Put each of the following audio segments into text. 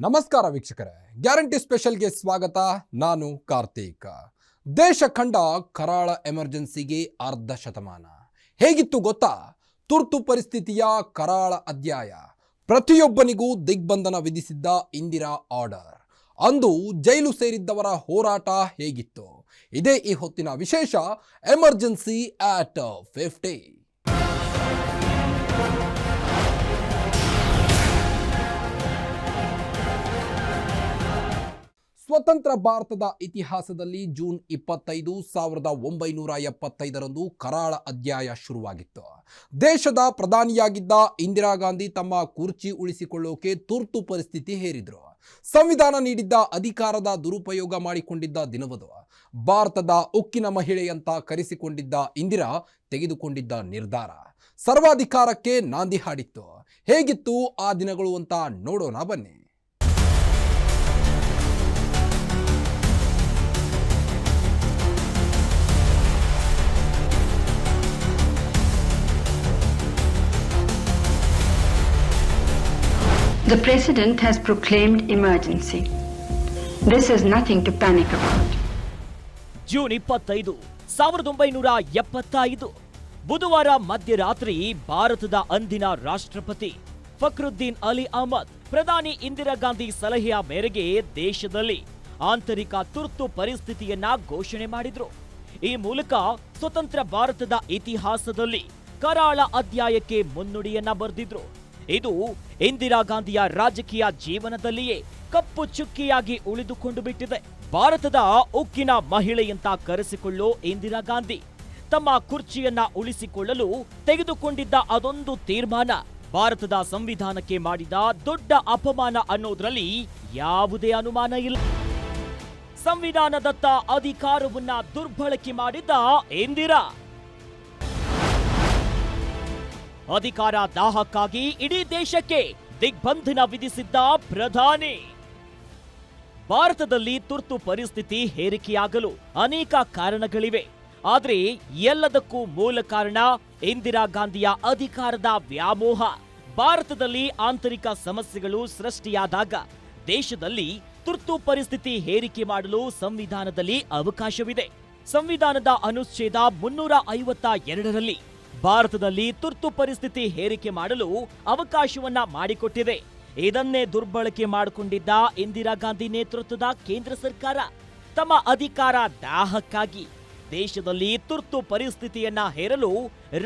ನಮಸ್ಕಾರ ವೀಕ್ಷಕರೇ, ಗ್ಯಾರಂಟಿ ಸ್ಪೆಷಲ್ಗೆ ಸ್ವಾಗತ. ನಾನು ಕಾರ್ತಿಕ್. ದೇಶ ಕಂಡ ಕರಾಳ ಎಮರ್ಜೆನ್ಸಿಗೆ ಅರ್ಧ ಶತಮಾನ. ಹೇಗಿತ್ತು ಗೊತ್ತಾ? ತುರ್ತು ಪರಿಸ್ಥಿತಿಯ ಕರಾಳ ಅಧ್ಯಾಯ. ಪ್ರತಿಯೊಬ್ಬನಿಗೂ ದಿಗ್ಬಂಧನ ವಿಧಿಸಿದ್ದ ಇಂದಿರಾ ಆರ್ಡರ್. ಅಂದು ಜೈಲು ಸೇರಿದ್ದವರ ಹೋರಾಟ ಹೇಗಿತ್ತು? ಇದೇ ಈ ಹೊತ್ತಿನ ವಿಶೇಷ ಎಮರ್ಜೆನ್ಸಿ ಆಟ್ 50. ಸ್ವತಂತ್ರ ಭಾರತದ ಇತಿಹಾಸದಲ್ಲಿ ಜೂನ್ 25, 1975ರಂದು ಕರಾಳ ಅಧ್ಯಾಯ ಶುರುವಾಗಿತ್ತು. ದೇಶದ ಪ್ರಧಾನಿಯಾಗಿದ್ದ ಇಂದಿರಾ ಗಾಂಧಿ ತಮ್ಮ ಕುರ್ಚಿ ಉಳಿಸಿಕೊಳ್ಳೋಕೆ ತುರ್ತು ಪರಿಸ್ಥಿತಿ ಹೇರಿದ್ರು. ಸಂವಿಧಾನ ನೀಡಿದ್ದ ಅಧಿಕಾರದ ದುರುಪಯೋಗ ಮಾಡಿಕೊಂಡಿದ್ದ ದಿನವದು. ಭಾರತದ ಉಕ್ಕಿನ ಮಹಿಳೆಯಂತ ಕರೆಸಿಕೊಂಡಿದ್ದ ಇಂದಿರಾ ತೆಗೆದುಕೊಂಡಿದ್ದ ನಿರ್ಧಾರ ಸರ್ವಾಧಿಕಾರಕ್ಕೆ ನಾಂದಿ ಹಾಡಿತ್ತು. ಹೇಗಿತ್ತು ಆ ದಿನಗಳು ಅಂತ ನೋಡೋಣ ಬನ್ನಿ. The President has proclaimed emergency. This is nothing to panic about. June 25, 1975 ಬುಧವಾರ ಮಧ್ಯರಾತ್ರಿ ಭಾರತದ ಅಂದಿನ ರಾಷ್ಟ್ರಪತಿ ಫಕ್ರುದ್ದೀನ್ ಅಲಿ ಅಹ್ಮದ್ ಪ್ರಧಾನಿ ಇಂದಿರಾ ಗಾಂಧಿ ಸಲಹೆಯ ಮೇರೆಗೆ ದೇಶದಲ್ಲಿ ಆಂತರಿಕ ತುರ್ತು ಪರಿಸ್ಥಿತಿಯನ್ನ ಘೋಷಣೆ ಮಾಡಿದ್ರು. ಈ ಮೂಲಕ ಸ್ವತಂತ್ರ ಭಾರತದ ಇತಿಹಾಸದಲ್ಲಿ ಕರಾಳ ಅಧ್ಯಾಯಕ್ಕೆ ಮುನ್ನುಡಿಯನ್ನ ಬರೆದಿದ್ರು. ಇದು ಇಂದಿರಾ ಗಾಂಧಿಯ ರಾಜಕೀಯ ಜೀವನದಲ್ಲಿಯೇ ಕಪ್ಪು ಚುಕ್ಕಿಯಾಗಿ ಉಳಿದುಕೊಂಡು ಬಿಟ್ಟಿದೆ. ಭಾರತದ ಉಕ್ಕಿನ ಮಹಿಳೆಯಂತ ಕರೆಸಿಕೊಳ್ಳೋ ಇಂದಿರಾ ಗಾಂಧಿ ತಮ್ಮ ಕುರ್ಚಿಯನ್ನ ಉಳಿಸಿಕೊಳ್ಳಲು ತೆಗೆದುಕೊಂಡಿದ್ದ ಅದೊಂದು ತೀರ್ಮಾನ ಭಾರತದ ಸಂವಿಧಾನಕ್ಕೆ ಮಾಡಿದ ದೊಡ್ಡ ಅಪಮಾನ ಅನ್ನೋದ್ರಲ್ಲಿ ಯಾವುದೇ ಅನುಮಾನ ಇಲ್ಲ. ಸಂವಿಧಾನದತ್ತ ಅಧಿಕಾರವನ್ನ ದುರ್ಬಳಕೆ ಮಾಡಿದ್ದ ಇಂದಿರಾ ಅಧಿಕಾರ ದಾಹಕ್ಕಾಗಿ ಇಡೀ ದೇಶಕ್ಕೆ ದಿಗ್ಬಂಧನ ವಿಧಿಸಿದ್ದ ಪ್ರಧಾನಿ. ಭಾರತದಲ್ಲಿ ತುರ್ತು ಪರಿಸ್ಥಿತಿ ಹೇರಿಕೆಯಾಗಲು ಅನೇಕ ಕಾರಣಗಳಿವೆ. ಆದರೆ ಎಲ್ಲದಕ್ಕೂ ಮೂಲ ಕಾರಣ ಇಂದಿರಾ ಗಾಂಧಿಯ ಅಧಿಕಾರದ ವ್ಯಾಮೋಹ. ಭಾರತದಲ್ಲಿ ಆಂತರಿಕ ಸಮಸ್ಯೆಗಳು ಸೃಷ್ಟಿಯಾದಾಗ ದೇಶದಲ್ಲಿ ತುರ್ತು ಪರಿಸ್ಥಿತಿ ಹೇರಿಕೆ ಮಾಡಲು ಸಂವಿಧಾನದಲ್ಲಿ ಅವಕಾಶವಿದೆ. ಸಂವಿಧಾನದ ಅನುಚ್ಛೇದ 352ರಲ್ಲಿ ಭಾರತದಲ್ಲಿ ತುರ್ತು ಪರಿಸ್ಥಿತಿ ಹೇರಿಕೆ ಮಾಡಲು ಅವಕಾಶವನ್ನ ಮಾಡಿಕೊಟ್ಟಿದೆ. ಇದನ್ನೇ ದುರ್ಬಳಕೆ ಮಾಡಿಕೊಂಡಿದ್ದ ಇಂದಿರಾ ಗಾಂಧಿ ನೇತೃತ್ವದ ಕೇಂದ್ರ ಸರ್ಕಾರ ತಮ್ಮ ಅಧಿಕಾರ ದಾಹಕ್ಕಾಗಿ ದೇಶದಲ್ಲಿ ತುರ್ತು ಪರಿಸ್ಥಿತಿಯನ್ನ ಹೇರಲು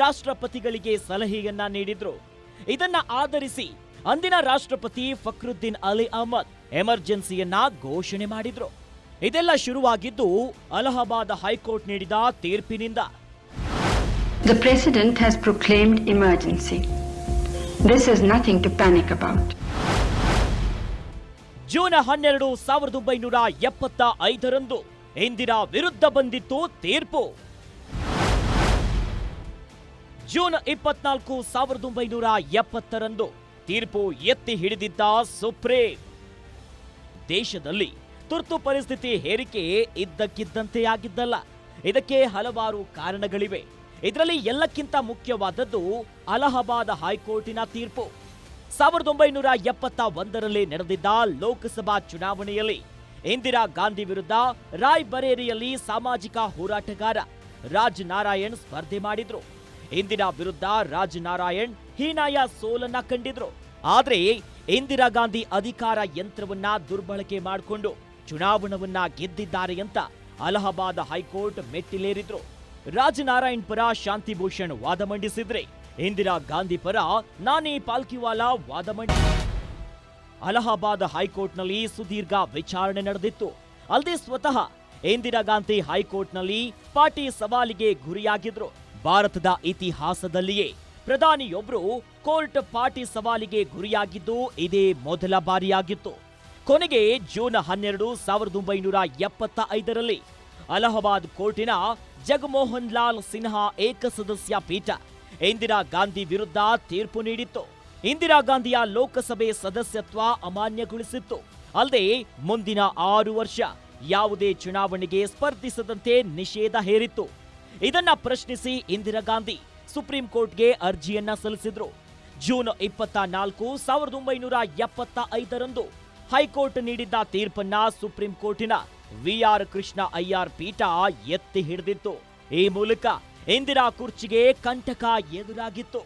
ರಾಷ್ಟ್ರಪತಿಗಳಿಗೆ ಸಲಹೆಯನ್ನ ನೀಡಿದ್ರು. ಇದನ್ನ ಆಧರಿಸಿ ಅಂದಿನ ರಾಷ್ಟ್ರಪತಿ ಫಕ್ರುದ್ದೀನ್ ಅಲಿ ಅಹ್ಮದ್ ಎಮರ್ಜೆನ್ಸಿಯನ್ನ ಘೋಷಣೆ ಮಾಡಿದ್ರು. ಇದೆಲ್ಲ ಶುರುವಾಗಿದ್ದು ಅಲಹಾಬಾದ್ ಹೈಕೋರ್ಟ್ ನೀಡಿದ ತೀರ್ಪಿನಿಂದ. The President has proclaimed emergency. This is nothing to panic about. June 12, 1975ರಂದು ಇಂದಿರಾ ವಿರುದ್ಧ ಬಂದಿತ್ತು ತೀರ್ಪು. ಜೂನ್ 24, 1970ರಂದು ತೀರ್ಪು ಎತ್ತಿ ಹಿಡಿದಿದ್ದ ಸುಪ್ರೀಂ. ದೇಶದಲ್ಲಿ ತುರ್ತು ಪರಿಸ್ಥಿತಿ ಹೇರಿಕೆ ಇದ್ದಕ್ಕಿದ್ದಂತೆ ಆಗಿದ್ದಲ್ಲ. ಇದಕ್ಕೆ ಹಲವಾರು ಕಾರಣಗಳಿವೆ. ಇದರಲ್ಲಿ ಎಲ್ಲಕ್ಕಿಂತ ಮುಖ್ಯವಾದದ್ದು ಅಲಹಾಬಾದ್ ಹೈಕೋರ್ಟಿನ ತೀರ್ಪು. 1971ರಲ್ಲಿ ನಡೆದಿದ್ದ ಲೋಕಸಭಾ ಚುನಾವಣೆಯಲ್ಲಿ ಇಂದಿರಾ ಗಾಂಧಿ ವಿರುದ್ಧ ರಾಯ್ ಬರೇಲಿಯಲ್ಲಿ ಸಾಮಾಜಿಕ ಹೋರಾಟಗಾರ ರಾಜ್ ನಾರಾಯಣ್ ಸ್ಪರ್ಧೆ ಮಾಡಿದ್ರು. ಇಂದಿರಾ ವಿರುದ್ಧ ರಾಜ್ ನಾರಾಯಣ್ ಹೀನಾಯ ಸೋಲನ್ನ ಕಂಡಿದ್ರು. ಆದ್ರೆ ಇಂದಿರಾ ಗಾಂಧಿ ಅಧಿಕಾರ ಯಂತ್ರವನ್ನ ದುರ್ಬಳಕೆ ಮಾಡಿಕೊಂಡು ಚುನಾವಣೆಯನ್ನ ಗೆದ್ದಿದ್ದಾರೆ ಅಂತ ಅಲಹಾಬಾದ್ ಹೈಕೋರ್ಟ್ ಮೆಟ್ಟಿಲೇರಿದ್ರು. ರಾಜ್ ನಾರಾಯಣ್ ಪರ ಶಾಂತಿ ಭೂಷಣ್ ವಾದ ಮಂಡಿಸಿದ್ರೆ ಇಂದಿರಾ ಗಾಂಧಿ ಪರ ನಾನಿ ಪಾಲ್ಕಿವಾಲಾ ವಾದ ಮಂಡಿಸಿದ್ರು. ಅಲಹಾಬಾದ್ ಹೈಕೋರ್ಟ್ನಲ್ಲಿ ಸುದೀರ್ಘ ವಿಚಾರಣೆ ನಡೆದಿತ್ತು. ಅಲ್ಲದೆ ಸ್ವತಃ ಇಂದಿರಾ ಗಾಂಧಿ ಹೈಕೋರ್ಟ್ನಲ್ಲಿ ಪಾಟಿ ಸವಾಲಿಗೆ ಗುರಿಯಾಗಿದ್ರು. ಭಾರತದ ಇತಿಹಾಸದಲ್ಲಿಯೇ ಪ್ರಧಾನಿಯೊಬ್ರು ಕೋರ್ಟ್ ಪಾಟಿ ಸವಾಲಿಗೆ ಗುರಿಯಾಗಿದ್ದು ಇದೇ ಮೊದಲ ಬಾರಿಯಾಗಿತ್ತು. ಕೊನೆಗೆ ಜೂನ್ 12, 1975ರಲ್ಲಿ ಅಲಹಾಬಾದ್ ಕೋರ್ಟಿನ ಜಗಮೋಹನ್ ಲಾಲ್ ಸಿನ್ಹಾ ಏಕಸದಸ್ಯ ಪೀಠ ಇಂದಿರಾ ಗಾಂಧಿ ವಿರುದ್ಧ ತೀರ್ಪು ನೀಡಿತ್ತು. ಇಂದಿರಾ ಗಾಂಧಿಯ ಲೋಕಸಭೆ ಸದಸ್ಯತ್ವ ಅಮಾನ್ಯಗೊಳಿಸಿತ್ತು. ಅಲ್ಲದೆ ಮುಂದಿನ 6 ವರ್ಷ ಯಾವುದೇ ಚುನಾವಣೆಗೆ ಸ್ಪರ್ಧಿಸದಂತೆ ನಿಷೇಧ ಹೇರಿತ್ತು. ಇದನ್ನ ಪ್ರಶ್ನಿಸಿ ಇಂದಿರಾ ಗಾಂಧಿ ಸುಪ್ರೀಂ ಕೋರ್ಟ್ಗೆ ಅರ್ಜಿಯನ್ನ ಸಲ್ಲಿಸಿದ್ರು. ಜೂನ್ 24, 1975ರಂದು ಹೈಕೋರ್ಟ್ ನೀಡಿದ್ದ ತೀರ್ಪನ್ನ ಸುಪ್ರೀಂ ಕೋರ್ಟಿನ ವಿಆರ್ ಕೃಷ್ಣ ಐಆರ್ ಪೀಠ ಎತ್ತಿ ಹಿಡಿದಿತ್ತು. ಈ ಮೂಲಕ ಇಂದಿರಾ ಕುರ್ಚಿಗೆ ಕಂಟಕ ಎದುರಾಗಿತ್ತು.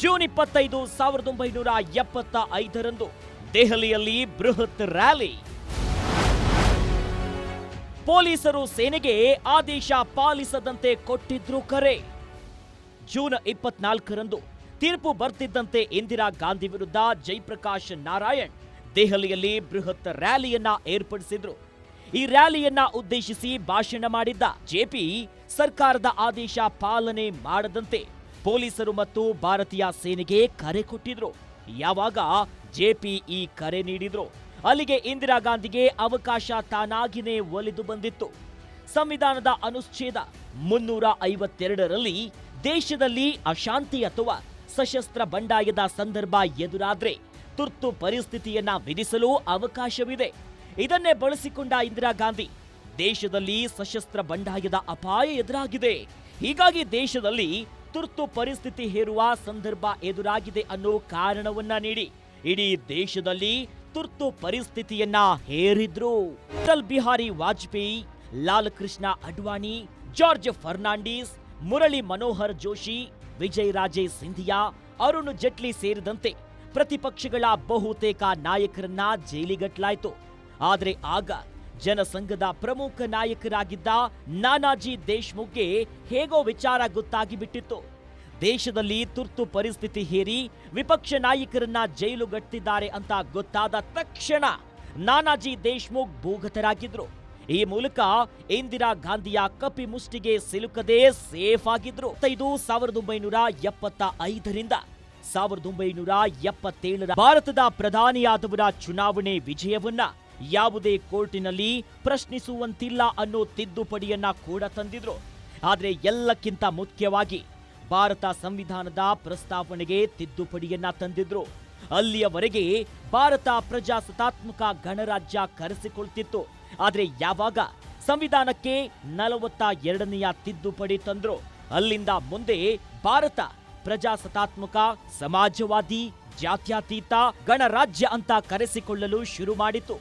ಜೂನ್ 25, 1975ರಂದು ದೆಹಲಿಯಲ್ಲಿ ಬೃಹತ್ ರ್ಯಾಲಿ. ಪೊಲೀಸರು ಸೇನೆಗೆ ಆದೇಶ ಪಾಲಿಸದಂತೆ ಕೊಟ್ಟಿದ್ರು ಕರೆ. ಜೂನ್ 24ರಂದು ತೀರ್ಪು ಬರ್ತಿದ್ದಂತೆ ಇಂದಿರಾ ಗಾಂಧಿ ವಿರುದ್ಧ ಜಯಪ್ರಕಾಶ್ ನಾರಾಯಣ್ ದೆಹಲಿಯಲ್ಲಿ ಬೃಹತ್ ರ್ಯಾಲಿಯನ್ನ ಏರ್ಪಡಿಸಿದ್ರು. ಈ ರ್ಯಾಲಿಯನ್ನ ಉದ್ದೇಶಿಸಿ ಭಾಷಣ ಮಾಡಿದ್ದ ಜೆಪಿ ಸರ್ಕಾರದ ಆದೇಶ ಪಾಲನೆ ಮಾಡದಂತೆ ಪೊಲೀಸರು ಮತ್ತು ಭಾರತೀಯ ಸೇನೆಗೆ ಕರೆ ಕೊಟ್ಟಿದ್ರು. ಯಾವಾಗ ಜೆಪಿ ಈ ಕರೆ ನೀಡಿದ್ರು, ಅಲ್ಲಿಗೆ ಇಂದಿರಾ ಗಾಂಧಿಗೆ ಅವಕಾಶ ತಾನಾಗಿನೇ ಒಲಿದು ಬಂದಿತ್ತು. ಸಂವಿಧಾನದ ಅನುಚ್ಛೇದ 352ರಲ್ಲಿ ದೇಶದಲ್ಲಿ ಅಶಾಂತಿ ಅಥವಾ ಸಶಸ್ತ್ರ ಬಂಡಾಯದ ಸಂದರ್ಭ ಎದುರಾದ್ರೆ ತುರ್ತು ಪರಿಸ್ಥಿತಿಯನ್ನ ವಿಧಿಸಲು ಅವಕಾಶವಿದೆ. ಇದನ್ನೇ ಬಳಸಿಕೊಂಡ ಇಂದಿರಾ ಗಾಂಧಿ, ದೇಶದಲ್ಲಿ ಸಶಸ್ತ್ರ ಬಂಡಾಯದ ಅಪಾಯ ಎದುರಾಗಿದೆ, ಹೀಗಾಗಿ ದೇಶದಲ್ಲಿ ತುರ್ತು ಪರಿಸ್ಥಿತಿ ಹೇರುವ ಸಂದರ್ಭ ಎದುರಾಗಿದೆ ಅನ್ನೋ ಕಾರಣವನ್ನ ನೀಡಿ ಇಡೀ ದೇಶದಲ್ಲಿ ತುರ್ತು ಪರಿಸ್ಥಿತಿಯನ್ನ ಹೇರಿದ್ರು. ಅಟಲ್ ಬಿಹಾರಿ ವಾಜಪೇಯಿ, ಲಾಲ್ ಕೃಷ್ಣ ಅಡ್ವಾಣಿ, ಜಾರ್ಜ್ ಫರ್ನಾಂಡಿಸ್, ಮುರಳಿ ಮನೋಹರ್ ಜೋಶಿ, ವಿಜಯ್ ರಾಜೇ ಸಿಂಧಿಯಾ, ಅರುಣ್ ಜೇಟ್ಲಿ ಸೇರಿದಂತೆ ಪ್ರತಿಪಕ್ಷಗಳ ಬಹುತೇಕ ನಾಯಕರನ್ನ ಜೈಲಿಗಟ್ಟಲಾಯಿತು. ಆದರೆ ಆಗ ಜನಸಂಘದ ಪ್ರಮುಖ ನಾಯಕರಾಗಿದ್ದ ನಾನಾಜಿ ದೇಶ್ಮುಖ್ಗೆ ಹೇಗೋ ವಿಚಾರ ಗೊತ್ತಾಗಿ ಬಿಟ್ಟಿತ್ತು. ದೇಶದಲ್ಲಿ ತುರ್ತು ಪರಿಸ್ಥಿತಿ ಹೇರಿ ವಿಪಕ್ಷ ನಾಯಕರನ್ನ ಜೈಲುಗಟ್ಟಿದ್ದಾರೆ ಅಂತ ಗೊತ್ತಾದ ತಕ್ಷಣ ನಾನಾಜಿ ದೇಶ್ಮುಖ್ ಭೂಗತರಾಗಿದ್ರು. ಈ ಮೂಲಕ ಇಂದಿರಾ ಗಾಂಧಿಯ ಕಪಿ ಮುಷ್ಟಿಗೆ ಸಿಲುಕದೆ ಸೇಫ್ ಆಗಿದ್ರು. 1975ರಿಂದ 1977ರ ಭಾರತದ ಪ್ರಧಾನಿಯಾದವರ ಚುನಾವಣೆ ವಿಜಯವನ್ನ ಯಾವುದೇ ಕೋರ್ಟಿನಲ್ಲಿ ಪ್ರಶ್ನಿಸುವಂತಿಲ್ಲ ಅನ್ನೋ ತಿದ್ದುಪಡಿಯನ್ನ ಕೂಡ ತಂದಿದ್ರು. ಆದ್ರೆ ಎಲ್ಲಕ್ಕಿಂತ ಮುಖ್ಯವಾಗಿ ಭಾರತ ಸಂವಿಧಾನದ ಪ್ರಸ್ತಾವನೆಗೆ ತಿದ್ದುಪಡಿಯನ್ನ ತಂದಿದ್ರು. ಅಲ್ಲಿಯವರೆಗೆ ಭಾರತ ಪ್ರಜಾಸತ್ತಾತ್ಮಕ ಗಣರಾಜ್ಯ ಕರೆಸಿಕೊಳ್ತಿತ್ತು. ಆದ್ರೆ ಯಾವಾಗ ಸಂವಿಧಾನಕ್ಕೆ 42ನೆಯ ತಿದ್ದುಪಡಿ ತಂದ್ರು, ಅಲ್ಲಿಂದ ಮುಂದೆ ಭಾರತ ಪ್ರಜಾಸತ್ತಾತ್ಮಕ, ಸಮಾಜವಾದಿ, ಜಾತ್ಯತೀತ ಗಣರಾಜ್ಯ ಅಂತ ಕರೆಸಿಕೊಳ್ಳಲು ಶುರು ಮಾಡಿತು.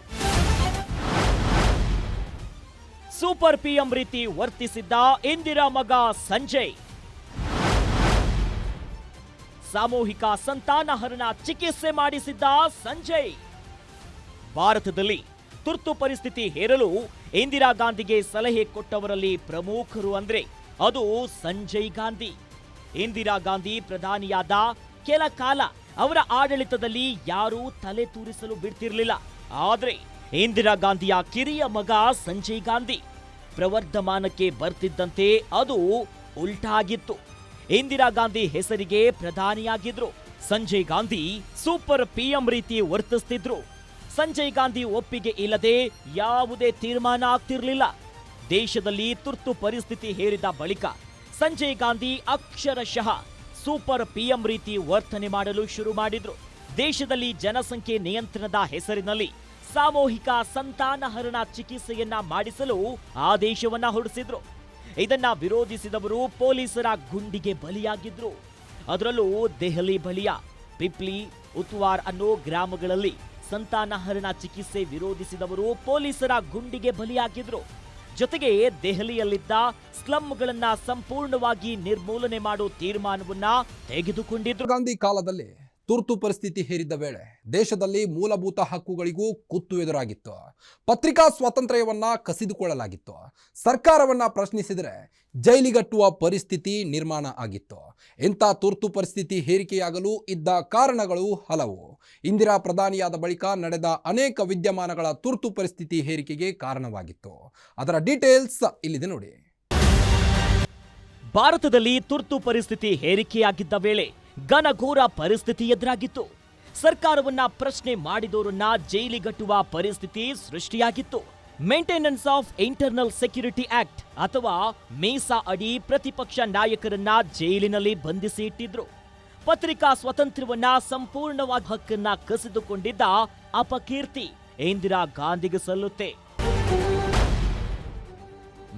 ಸೂಪರ್ ಪಿಎಂ ರೀತಿ ವರ್ತಿಸಿದ್ದ ಇಂದಿರಾ ಮಗ ಸಂಜಯ್ ಸಾಮೂಹಿಕ ಸಂತಾನಹರಣ ಚಿಕಿತ್ಸೆ ಮಾಡಿಸಿದ್ದ ಸಂಜಯ್. ಭಾರತದಲ್ಲಿ ತುರ್ತು ಪರಿಸ್ಥಿತಿ ಹೇರಲು ಇಂದಿರಾ ಗಾಂಧಿಗೆ ಸಲಹೆ ಕೊಟ್ಟವರಲ್ಲಿ ಪ್ರಮುಖರು ಅಂದ್ರೆ ಅದು ಸಂಜಯ್ ಗಾಂಧಿ. ಇಂದಿರಾ ಗಾಂಧಿ ಪ್ರಧಾನಿಯಾದ ಕೆಲ ಕಾಲ ಅವರ ಆಡಳಿತದಲ್ಲಿ ಯಾರೂ ತಲೆ ತೂರಿಸಲು ಬಿಡ್ತಿರ್ಲಿಲ್ಲ. ಆದ್ರೆ ಇಂದಿರಾ ಗಾಂಧಿಯ ಕಿರಿಯ ಮಗ ಸಂಜಯ್ ಗಾಂಧಿ ಪ್ರವರ್ಧಮಾನಕ್ಕೆ ಬರ್ತಿದ್ದಂತೆ ಅದು ಉಲ್ಟಾಗಿತ್ತು. ಇಂದಿರಾ ಗಾಂಧಿ ಹೆಸರಿಗೆ ಪ್ರಧಾನಿಯಾಗಿದ್ರು. ಸಂಜಯ್ ಗಾಂಧಿ ಸೂಪರ್ ಪಿಎಂ ರೀತಿ ವರ್ತಿಸ್ತಿದ್ರು. ಸಂಜಯ್ ಗಾಂಧಿ ಒಪ್ಪಿಗೆ ಇಲ್ಲದೆ ಯಾವುದೇ ತೀರ್ಮಾನ ಆಗ್ತಿರ್ಲಿಲ್ಲ. ದೇಶದಲ್ಲಿ ತುರ್ತು ಪರಿಸ್ಥಿತಿ ಹೇರಿದ ಬಳಿಕ ಸಂಜಯ್ ಗಾಂಧಿ ಅಕ್ಷರಶಃ ಸೂಪರ್ ಪಿಎಂ ರೀತಿ ವರ್ತನೆ ಮಾಡಲು ಶುರು ಮಾಡಿದ್ರು. ದೇಶದಲ್ಲಿ ಜನಸಂಖ್ಯೆ ನಿಯಂತ್ರಣದ ಹೆಸರಿನಲ್ಲಿ ಸಾಮೂಹಿಕ ಸಂತಾನಹರಣ ಚಿಕಿತ್ಸೆಯನ್ನ ಮಾಡಿಸಲು ಆದೇಶವನ್ನ ಹೊರಡಿಸಿದ್ರು. ಇದನ್ನ ವಿರೋಧಿಸಿದವರು ಪೊಲೀಸರ ಗುಂಡಿಗೆ ಬಲಿಯಾಗಿದ್ರು. ಅದರಲ್ಲೂ ದೆಹಲಿ ಬಳಿಯ ಪಿಪ್ಲಿ, ಉತ್ವಾರ್ ಅನ್ನೋ ಗ್ರಾಮಗಳಲ್ಲಿ ಸಂತಾನಹರಣ ಚಿಕಿತ್ಸೆ ವಿರೋಧಿಸಿದವರು ಪೊಲೀಸರ ಗುಂಡಿಗೆ ಬಲಿಯಾಗಿದ್ರು. ಜೊತೆಗೆ ದೆಹಲಿಯಲ್ಲಿದ್ದ ಸ್ಲಂಗಳನ್ನ ಸಂಪೂರ್ಣವಾಗಿ ನಿರ್ಮೂಲನೆ ಮಾಡೋ ತೀರ್ಮಾನವನ್ನ ತೆಗೆದುಕೊಂಡಿದ್ರು. ಗಾಂಧಿ ಕಾಲದಲ್ಲಿ ತುರ್ತು ಪರಿಸ್ಥಿತಿ ಹೇರಿದ್ದ ವೇಳೆ ದೇಶದಲ್ಲಿ ಮೂಲಭೂತ ಹಕ್ಕುಗಳಿಗೂ ಕುತ್ತು ಎದುರಾಗಿತ್ತು. ಪತ್ರಿಕಾ ಸ್ವಾತಂತ್ರ್ಯವನ್ನ ಕಸಿದುಕೊಳ್ಳಲಾಗಿತ್ತು. ಸರ್ಕಾರವನ್ನ ಪ್ರಶ್ನಿಸಿದರೆ ಜೈಲಿಗಟ್ಟುವ ಪರಿಸ್ಥಿತಿ ನಿರ್ಮಾಣ ಆಗಿತ್ತು. ಇಂಥ ತುರ್ತು ಪರಿಸ್ಥಿತಿ ಹೇರಿಕೆಯಾಗಲು ಇದ್ದ ಕಾರಣಗಳು ಹಲವು. ಇಂದಿರಾ ಪ್ರಧಾನಿಯಾದ ಬಳಿಕ ನಡೆದ ಅನೇಕ ವಿದ್ಯಮಾನಗಳ ತುರ್ತು ಪರಿಸ್ಥಿತಿ ಹೇರಿಕೆಗೆ ಕಾರಣವಾಗಿತ್ತು. ಅದರ ಡೀಟೇಲ್ಸ್ ಇಲ್ಲಿದೆ ನೋಡಿ. ಭಾರತದಲ್ಲಿ ತುರ್ತು ಪರಿಸ್ಥಿತಿ ಹೇರಿಕೆಯಾಗಿದ್ದ ವೇಳೆ ಘನಘೋರ ಪರಿಸ್ಥಿತಿ ಎದುರಾಗಿತ್ತು. ಸರ್ಕಾರವನ್ನ ಪ್ರಶ್ನೆ ಮಾಡಿದವರನ್ನ ಜೈಲಿಗಟ್ಟುವ ಪರಿಸ್ಥಿತಿ ಸೃಷ್ಟಿಯಾಗಿತ್ತು. Maintenance of internal security act ಅಥವಾ ಮೀಸಾ ಅಡಿ ಪ್ರತಿಪಕ್ಷ ನಾಯಕರನ್ನ ಜೈಲಿನಲ್ಲಿ ಬಂಧಿಸಿ ಇಟ್ಟಿದ್ರು. ಪತ್ರಿಕಾ ಸ್ವಾತಂತ್ರ್ಯವನ್ನ ಸಂಪೂರ್ಣವಾಗಿ ಹಕ್ಕನ್ನ ಕಸಿದುಕೊಂಡಿದ್ದ ಅಪಕೀರ್ತಿ ಇಂದಿರಾ ಗಾಂಧಿಗೆ ಸಲ್ಲುತ್ತೆ.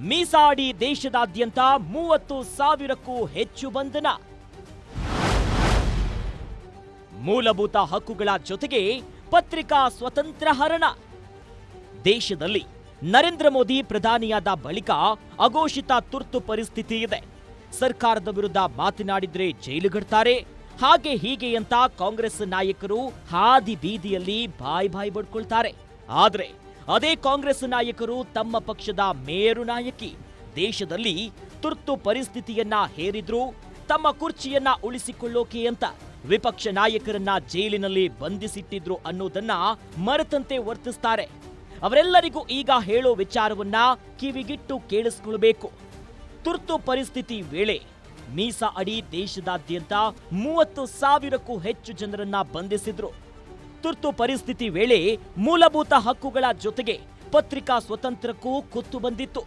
ಮೀಸಾ ಅಡಿ ದೇಶದಾದ್ಯಂತ 30,000ಕ್ಕೂ ಹೆಚ್ಚು ಬಂಧನ. ಮೂಲಭೂತ ಹಕ್ಕುಗಳ ಜೊತೆಗೆ ಪತ್ರಿಕಾ ಸ್ವತಂತ್ರ ಹರಣ. ದೇಶದಲ್ಲಿ ನರೇಂದ್ರ ಮೋದಿ ಪ್ರಧಾನಿಯಾದ ಬಳಿಕ ಅಘೋಷಿತ ತುರ್ತು ಪರಿಸ್ಥಿತಿ ಇದೆ. ಸರ್ಕಾರದ ವಿರುದ್ಧ ಮಾತನಾಡಿದ್ರೆ ಜೈಲುಗಡ್ತಾರೆ, ಹಾಗೆ ಹೀಗೆ ಅಂತ ಕಾಂಗ್ರೆಸ್ ನಾಯಕರು ಹಾದಿ ಬೀದಿಯಲ್ಲಿ ಬಾಯ್ ಬಡ್ಕೊಳ್ತಾರೆ. ಆದ್ರೆ ಅದೇ ಕಾಂಗ್ರೆಸ್ ನಾಯಕರು ತಮ್ಮ ಪಕ್ಷದ ಮೇರು ನಾಯಕಿ ದೇಶದಲ್ಲಿ ತುರ್ತು ಪರಿಸ್ಥಿತಿಯನ್ನ ಹೇರಿದ್ರು ತಮ್ಮ ಕುರ್ಚಿಯನ್ನ ಉಳಿಸಿಕೊಳ್ಳೋಕೆ ಅಂತ ವಿಪಕ್ಷ ನಾಯಕರನ್ನ ಜೈಲಿನಲ್ಲಿ ಬಂಧಿಸಿಟ್ಟಿದ್ರು ಅನ್ನೋದನ್ನ ಮರೆತಂತೆ ವರ್ತಿಸ್ತಾರೆ. ಅವರೆಲ್ಲರಿಗೂ ಈಗ ಹೇಳೋ ವಿಚಾರವನ್ನ ಕಿವಿಗಿಟ್ಟು ಕೇಳಿಸ್ಕೊಳ್ಬೇಕು. ತುರ್ತು ಪರಿಸ್ಥಿತಿ ವೇಳೆ ಮೀಸಾ ಅಡಿ ದೇಶದಾದ್ಯಂತ 30,000ಕ್ಕೂ ಹೆಚ್ಚು ಜನರನ್ನ ಬಂಧಿಸಿದ್ರು. ತುರ್ತು ಪರಿಸ್ಥಿತಿ ವೇಳೆ ಮೂಲಭೂತ ಹಕ್ಕುಗಳ ಜೊತೆಗೆ ಪತ್ರಿಕಾ ಸ್ವಾತಂತ್ರ್ಯಕ್ಕೂ ಕುತ್ತು ಬಂದಿತ್ತು.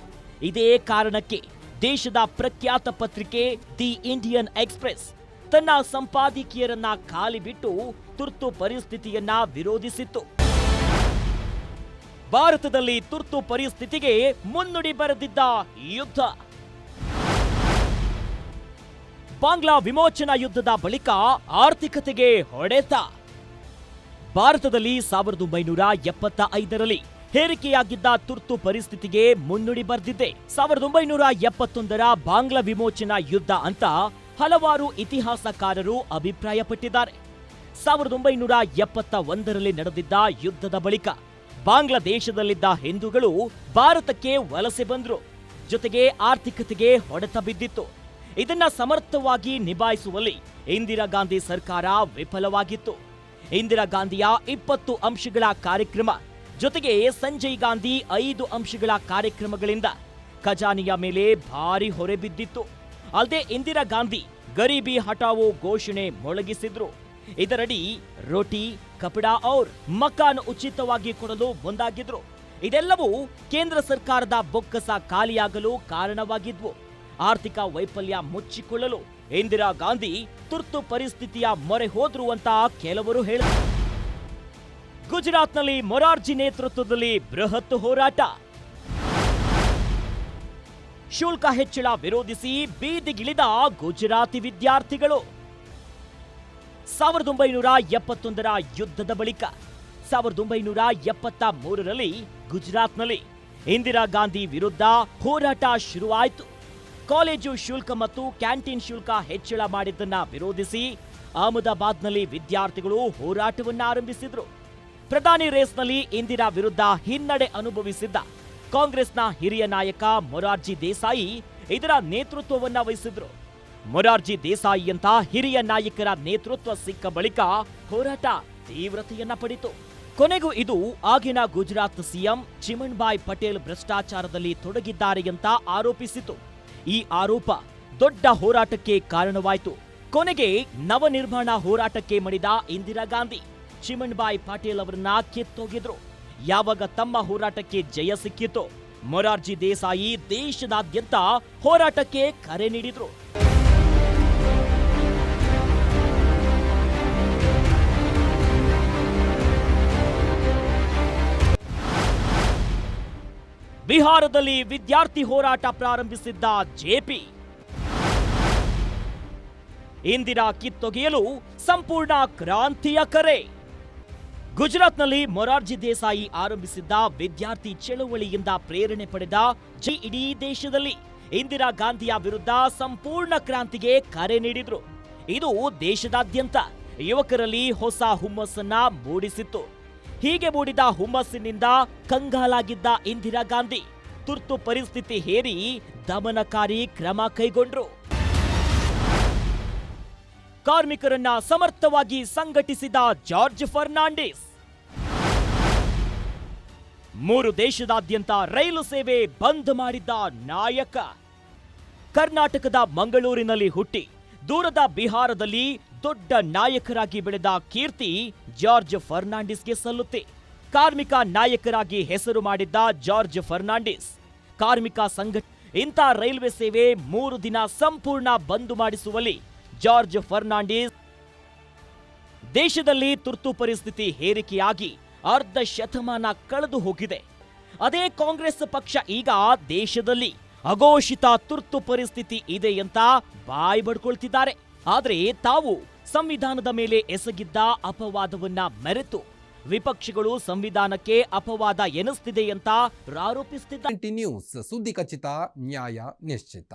ಇದೇ ಕಾರಣಕ್ಕೆ ದೇಶದ ಪ್ರಖ್ಯಾತ ಪತ್ರಿಕೆ ದಿ ಇಂಡಿಯನ್ ಎಕ್ಸ್‌ಪ್ರೆಸ್ ತನ್ನ ಸಂಪಾದಕೀಯರನ್ನ ಖಾಲಿ ಬಿಟ್ಟು ತುರ್ತು ಪರಿಸ್ಥಿತಿಯನ್ನ ವಿರೋಧಿಸಿತ್ತು. ಭಾರತದಲ್ಲಿ ತುರ್ತು ಪರಿಸ್ಥಿತಿಗೆ ಮುನ್ನುಡಿ ಬರೆದಿದ್ದ ಯುದ್ಧ. ಬಾಂಗ್ಲಾ ವಿಮೋಚನಾ ಯುದ್ಧದ ಬಳಿಕ ಆರ್ಥಿಕತೆಗೆ ಹೊಡೆತ. ಭಾರತದಲ್ಲಿ 1975ರಲ್ಲಿ ಹೇರಿಕೆಯಾಗಿದ್ದ ತುರ್ತು ಪರಿಸ್ಥಿತಿಗೆ ಮುನ್ನುಡಿ ಬರೆದಿದ್ದೆ 1971ರ ಬಾಂಗ್ಲಾ ವಿಮೋಚನಾ ಯುದ್ಧ ಅಂತ ಹಲವಾರು ಇತಿಹಾಸಕಾರರು ಅಭಿಪ್ರಾಯಪಟ್ಟಿದ್ದಾರೆ. 1971ರಲ್ಲಿ ನಡೆದಿದ್ದ ಯುದ್ಧದ ಬಳಿಕ ಬಾಂಗ್ಲಾದೇಶದಲ್ಲಿದ್ದ ಹಿಂದೂಗಳು ಭಾರತಕ್ಕೆ ವಲಸೆ ಬಂದ್ರು. ಜೊತೆಗೆ ಆರ್ಥಿಕತೆಗೆ ಹೊಡೆತ ಬಿದ್ದಿತ್ತು. ಇದನ್ನ ಸಮರ್ಥವಾಗಿ ನಿಭಾಯಿಸುವಲ್ಲಿ ಇಂದಿರಾ ಗಾಂಧಿ ಸರ್ಕಾರ ವಿಫಲವಾಗಿತ್ತು. ಇಂದಿರಾ ಗಾಂಧಿಯ 20 ಅಂಶಗಳ ಕಾರ್ಯಕ್ರಮ ಜೊತೆಗೆ ಸಂಜಯ್ ಗಾಂಧಿ 5 ಅಂಶಗಳ ಕಾರ್ಯಕ್ರಮಗಳಿಂದ ಖಜಾನೆಯ ಮೇಲೆ ಭಾರಿ ಹೊರೆ ಬಿದ್ದಿತ್ತು. ಅಲ್ಲದೆ ಇಂದಿರಾ ಗಾಂಧಿ ಗರೀಬಿ ಹಟಾವೋ ಘೋಷಣೆ ಮೊಳಗಿಸಿದ್ರು. ಇದರಡಿ ರೋಟಿ, ಕಪಡಾ ಔರ್ ಮಕಾನ್ ಉಚಿತವಾಗಿ ಕೊಡಲು ಮುಂದಾಗಿದ್ರು. ಇದೆಲ್ಲವೂ ಕೇಂದ್ರ ಸರ್ಕಾರದ ಬೊಕ್ಕಸ ಖಾಲಿಯಾಗಲು ಕಾರಣವಾಗಿದ್ವು. ಆರ್ಥಿಕ ವೈಫಲ್ಯ ಮುಚ್ಚಿಕೊಳ್ಳಲು ಇಂದಿರಾ ಗಾಂಧಿ ತುರ್ತು ಪರಿಸ್ಥಿತಿಯ ಮೊರೆ ಹೋದ್ರು ಅಂತ ಕೆಲವರು ಹೇಳಿದರು. ಗುಜರಾತ್ನಲ್ಲಿ ಮೊರಾರ್ಜಿ ನೇತೃತ್ವದಲ್ಲಿ ಬೃಹತ್ ಹೋರಾಟ. ಶುಲ್ಕ ಹೆಚ್ಚಳ ವಿರೋಧಿಸಿ ಬೀದಿಗಿಳಿದ ಗುಜರಾತಿ ವಿದ್ಯಾರ್ಥಿಗಳು. 1971ರ ಯುದ್ಧದ ಬಳಿಕ 1973ರಲ್ಲಿ ಗುಜರಾತ್ನಲ್ಲಿ ಇಂದಿರಾ ಗಾಂಧಿ ವಿರುದ್ಧ ಹೋರಾಟ ಶುರುವಾಯಿತು. ಕಾಲೇಜು ಶುಲ್ಕ ಮತ್ತು ಕ್ಯಾಂಟೀನ್ ಶುಲ್ಕ ಹೆಚ್ಚಳ ಮಾಡಿದ್ದನ್ನ ವಿರೋಧಿಸಿ ಅಹಮದಾಬಾದ್ನಲ್ಲಿ ವಿದ್ಯಾರ್ಥಿಗಳು ಹೋರಾಟವನ್ನ ಆರಂಭಿಸಿದ್ರು. ಪ್ರಧಾನಿ ರೇಸ್ನಲ್ಲಿ ಇಂದಿರಾ ವಿರುದ್ಧ ಹಿನ್ನಡೆ ಅನುಭವಿಸಿದ್ದ ಕಾಂಗ್ರೆಸ್ನ ಹಿರಿಯ ನಾಯಕ ಮೊರಾರ್ಜಿ ದೇಸಾಯಿ ಇದರ ನೇತೃತ್ವವನ್ನ ವಹಿಸಿದ್ರು. ಮೊರಾರ್ಜಿ ದೇಸಾಯಿಯಂತ ಹಿರಿಯ ನಾಯಕರ ನೇತೃತ್ವ ಸಿಕ್ಕ ಬಳಿಕ ಹೋರಾಟ ತೀವ್ರತೆಯನ್ನ ಪಡೆಯಿತು. ಕೊನೆಗೂ ಇದು ಆಗಿನ ಗುಜರಾತ್ ಸಿಎಂ ಚಿಮನ್ಭಾಯ್ ಪಟೇಲ್ ಭ್ರಷ್ಟಾಚಾರದಲ್ಲಿ ತೊಡಗಿದ್ದಾರೆ ಅಂತ ಆರೋಪಿಸಿತು. ಈ ಆರೋಪ ದೊಡ್ಡ ಹೋರಾಟಕ್ಕೆ ಕಾರಣವಾಯಿತು. ಕೊನೆಗೆ ನವನಿರ್ಮಾಣ ಹೋರಾಟಕ್ಕೆ ಮಣಿದ ಇಂದಿರಾ ಗಾಂಧಿ ಚಿಮನ್ಭಾಯ್ ಪಟೇಲ್ ಅವರನ್ನ ಕಿತ್ತೊಗೆದ್ರು. ಯಾವಾಗ ತಮ್ಮ ಹೋರಾಟಕ್ಕೆ ಜಯ ಸಿಕ್ಕಿತೋ ಮೊರಾರ್ಜಿ ದೇಸಾಯಿ ದೇಶದಾದ್ಯಂತ ಹೋರಾಟಕ್ಕೆ ಕರೆ ನೀಡಿದ್ರು. ಬಿಹಾರದಲ್ಲಿ ವಿದ್ಯಾರ್ಥಿ ಹೋರಾಟ ಪ್ರಾರಂಭಿಸಿದ್ದ ಜೆಪಿ ಇಂದಿರಾ ಕಿತ್ತೊಗೆಯಲು ಸಂಪೂರ್ಣ ಕ್ರಾಂತಿಯ ಕರೆ. ಗುಜರಾತ್ನಲ್ಲಿ ಮೊರಾರ್ಜಿ ದೇಸಾಯಿ ಆರಂಭಿಸಿದ್ದ ವಿದ್ಯಾರ್ಥಿ ಚಳವಳಿಯಿಂದ ಪ್ರೇರಣೆ ಪಡೆದ ಇಡೀ ದೇಶದಲ್ಲಿ ಇಂದಿರಾ ಗಾಂಧಿಯ ವಿರುದ್ಧ ಸಂಪೂರ್ಣ ಕ್ರಾಂತಿಗೆ ಕರೆ ನೀಡಿದ್ರು. ಇದು ದೇಶದಾದ್ಯಂತ ಯುವಕರಲ್ಲಿ ಹೊಸ ಹುಮ್ಮಸ್ಸನ್ನ ಮೂಡಿಸಿತ್ತು. ಹೀಗೆ ಮೂಡಿದ ಹುಮ್ಮಸ್ಸಿನಿಂದ ಕಂಗಾಲಾಗಿದ್ದ ಇಂದಿರಾ ಗಾಂಧಿ ತುರ್ತು ಪರಿಸ್ಥಿತಿ ಹೇರಿ ದಮನಕಾರಿ ಕ್ರಮ ಕೈಗೊಂಡ್ರು. ಕಾರ್ಮಿಕರನ್ನ ಸಮರ್ಥವಾಗಿ ಸಂಘಟಿಸಿದ ಜಾರ್ಜ್ ಫರ್ನಾಂಡಿಸ್. 3 ದೇಶದಾದ್ಯಂತ ರೈಲು ಸೇವೆ ಬಂದ್ ಮಾಡಿದ್ದ ನಾಯಕ. ಕರ್ನಾಟಕದ ಮಂಗಳೂರಿನಲ್ಲಿ ಹುಟ್ಟಿ ದೂರದ ಬಿಹಾರದಲ್ಲಿ ದೊಡ್ಡ ನಾಯಕರಾಗಿ ಬೆಳೆದ ಕೀರ್ತಿ ಜಾರ್ಜ್ ಫರ್ನಾಂಡಿಸ್ಗೆ ಸಲ್ಲುತ್ತೆ. ಕಾರ್ಮಿಕ ನಾಯಕರಾಗಿ ಹೆಸರು ಮಾಡಿದ್ದ ಜಾರ್ಜ್ ಫರ್ನಾಂಡಿಸ್ ಕಾರ್ಮಿಕ ಇಂಥ ರೈಲ್ವೆ ಸೇವೆ 3 ದಿನ ಸಂಪೂರ್ಣ ಬಂದ್ ಮಾಡಿಸುವಲ್ಲಿ ಜಾರ್ಜ್ ಫರ್ನಾಂಡಿಸ್. ದೇಶದಲ್ಲಿ ತುರ್ತು ಪರಿಸ್ಥಿತಿ ಹೇರಿಕೆಯಾಗಿ ಅರ್ಧ ಶತಮಾನ ಕಳೆದು ಹೋಗಿದೆ. ಅದೇ ಕಾಂಗ್ರೆಸ್ ಪಕ್ಷ ಈಗ ದೇಶದಲ್ಲಿ ಅಘೋಷಿತ ತುರ್ತು ಪರಿಸ್ಥಿತಿ ಇದೆ ಅಂತ ಬಾಯ್ ಬಡ್ಕೊಳ್ತಿದ್ದಾರೆ. ಆದ್ರೆ ತಾವು ಸಂವಿಧಾನದ ಮೇಲೆ ಎಸಗಿದ್ದ ಅಪವಾದವನ್ನ ಮೆರೆತು ವಿಪಕ್ಷಗಳು ಸಂವಿಧಾನಕ್ಕೆ ಅಪವಾದ ಎನಿಸ್ತಿದೆ ಅಂತ ಆರೋಪಿಸುತ್ತಿದ್ದಾರೆ. ನ್ಯೂಸ್ ಸುದ್ದಿ ಖಚಿತ, ನ್ಯಾಯ ನಿಶ್ಚಿತ.